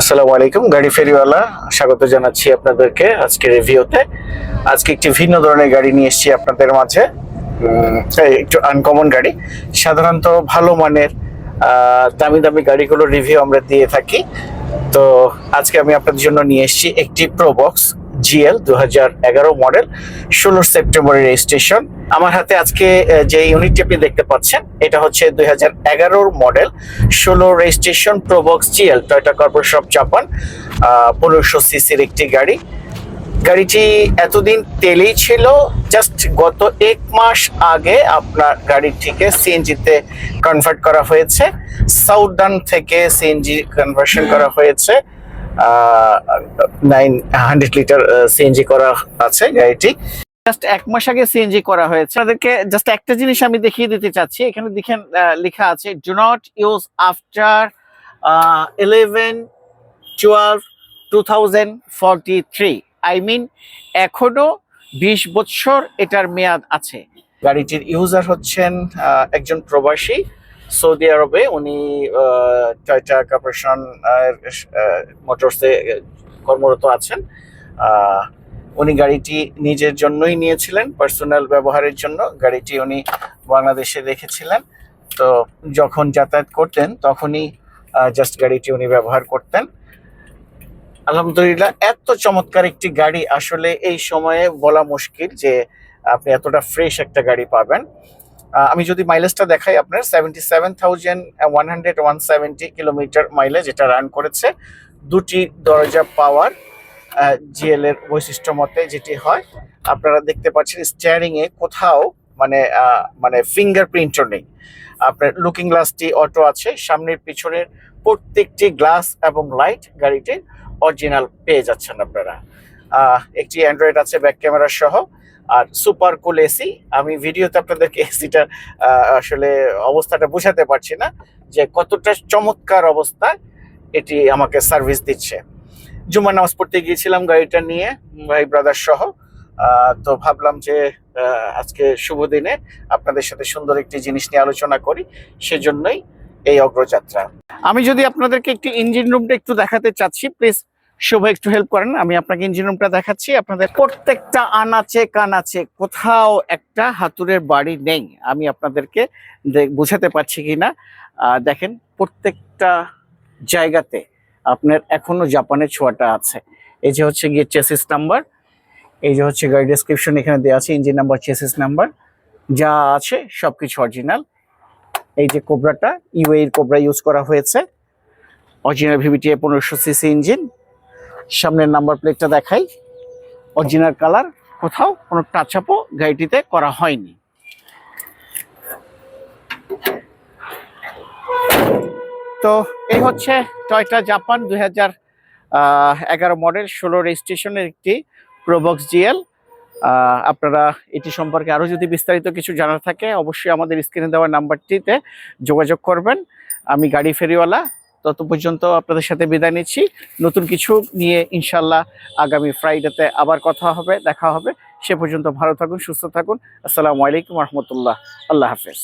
আসসালামু আলাইকুম, গাড়ি ফেরিওয়ালা স্বাগত জানাচ্ছি আপনাদেরকে আজকে রিভিউতে। আজকে একটি ভিন্ন ধরনের গাড়ি নিয়ে এসেছি আপনাদের মাঝে। একটু আনকমন গাড়ি। সাধারণত ভালো মানের দামি দামি গাড়িগুলো রিভিউ আমরা দিয়ে থাকি। তো আজকে আমি আপনাদের জন্য নিয়ে এসেছি একটি প্রোবক্স জিএল 2011 মডেল, 16 সেপ্টেম্বরের রেজিস্ট্রেশন। আমার হাতে আজকে যে ইউনিটটি আপনি দেখতে পাচ্ছেন এটা হচ্ছে 2011 model, 16 registration Probox GL, Toyota corporation of Japan, 1500 সিসির একটি গাড়ি। গাড়িটি এতদিন তেলেই ছিল, জাস্ট গত 1 মাস আগে আপনার গাড়িটিকে সিএনজিতে কনভার্ট করা হয়েছে। সাউদার্ন থেকে সিএনজি কনভার্সন করা হয়েছে, 900 লিটার সিএনজি করা আছে গাড়িটি। জাস্ট 1 মাস আগে সিএনজি করা হয়েছে। আপনাদেরকে জাস্ট একটা জিনিস আমি দেখিয়ে দিতে চাচ্ছি। এখানে দেখেন লেখা আছে do not use after 11/12/2043। I mean এখনো 20 বছর এটার মেয়াদ আছে। গাড়িটির ইউজার হচ্ছেন একজন প্রবাসী সৌদি আরবে। উনি টয়োটা কর্পোরেশন মোটরসে কর্মরত আছেন। উনি গাড়িটি নিজের জন্যই নিয়েছিলেন, পার্সোনাল ব্যবহারের জন্য। গাড়িটি উনি বাংলাদেশে রেখেছিলেন, তো যখন যাতায়াত করতেন তখনই জাস্ট গাড়িটি উনি ব্যবহার করতেন। আলহামদুলিল্লাহ, এত চমৎকার একটি গাড়ি আসলে এই সময়ে বলা মুশকিল যে আপনি এতটা ফ্রেশ একটা গাড়ি পাবেন। আমি যদি মাইলেজটা দেখাই, আপনার 77,170 কিলোমিটার মাইলেজ এটা রান করেছে। 2টি দরজা পাওয়ার জিএল এর বৈশিষ্ট্য মতে যেটি হয়, আপনারা দেখতে পাচ্ছেন স্টিয়ারিং এ কোথাও মানে ফিঙ্গারপ্রিন্টও নেই। আপনার লুকিং গ্লাসটি অটো আছে, সামনের পিছনের প্রত্যেকটি গ্লাস এবং লাইট গাড়িটির অরিজিনাল পেয়ে যাচ্ছেন আপনারা। একটি অ্যান্ড্রয়েড আছে ব্যাক ক্যামেরা সহ, আর সুপার কুল এসি। আমি ভিডিওতে আপনাদেরকে এসিটা আসলে অবস্থাটা বোঝাতে পারছি না যে কতটা চমৎকার অবস্থায় এটি আমাকে সার্ভিস দিচ্ছে। জুম্মার নামাজ পড়তে গিয়েছিলাম গাড়িটা নিয়ে ভাই ব্রাদার সহ। তো ভাবলাম যে আজকে শুভ দিনে আপনাদের সাথে সুন্দর একটি জিনিস নিয়ে আলোচনা করি, সেজন্যই এই অগ্রযাত্রা। আমি যদি আপনাদেরকে একটি ইঞ্জিন রুমটা একটু দেখাতে চাচ্ছি, প্লিজ শুভ একটু হেল্প করেন। আমি আপনাকে ইঞ্জিন রুমটা দেখাচ্ছি। আপনাদের প্রত্যেকটা আনাচে কানাচে কোথাও একটা হাতুড়ের বাড়ি নেই। আমি আপনাদেরকে বোঝাতে পারছি কিনা দেখেন, প্রত্যেকটা জায়গাতে আপনার এখনো জাপানের ছোঁয়াটা আছে। এই যে হচ্ছে গিয়ে চেসিস নাম্বার, এই যে হচ্ছে গাড়ি ডেসক্রিপশন এখানে দেওয়া আছে, ইঞ্জিন নাম্বার, চেসিস নাম্বার যা আছে সবকিছু অরিজিনাল। এই যে কোবরাটা ইউএই এর কোবরা ইউজ করা হয়েছে, অরিজিনাল ভিভিটি 1500 সিসি ইঞ্জিন। সামনের নাম্বার প্লেটটা দেখাই, অরিজিনাল কালার, কোথাও কোনো টাচ আপও গাড়িটিতে করা হয়নি। তো এই হচ্ছে টয়োটা জাপান 2011 মডেল, 16 রেজিস্ট্রেশনের একটি প্রোবক্স জিএল। আপনারা এটি সম্পর্কে আরও যদি বিস্তারিত কিছু জানার থাকে অবশ্যই আমাদের স্ক্রিনে দেওয়া নাম্বারটিতে যোগাযোগ করবেন। আমি গাড়ি ফেরিওয়ালা, তত পর্যন্ত আপনাদের সাথে বিদায় নিচ্ছি। নতুন কিছু নিয়ে ইনশাল্লাহ আগামী ফ্রাইডেতে আবার কথা হবে, দেখা হবে। সে পর্যন্ত ভালো থাকুন, সুস্থ থাকুন। আসসালামু আলাইকুম রহমতুল্লাহ। আল্লাহ হাফেজ।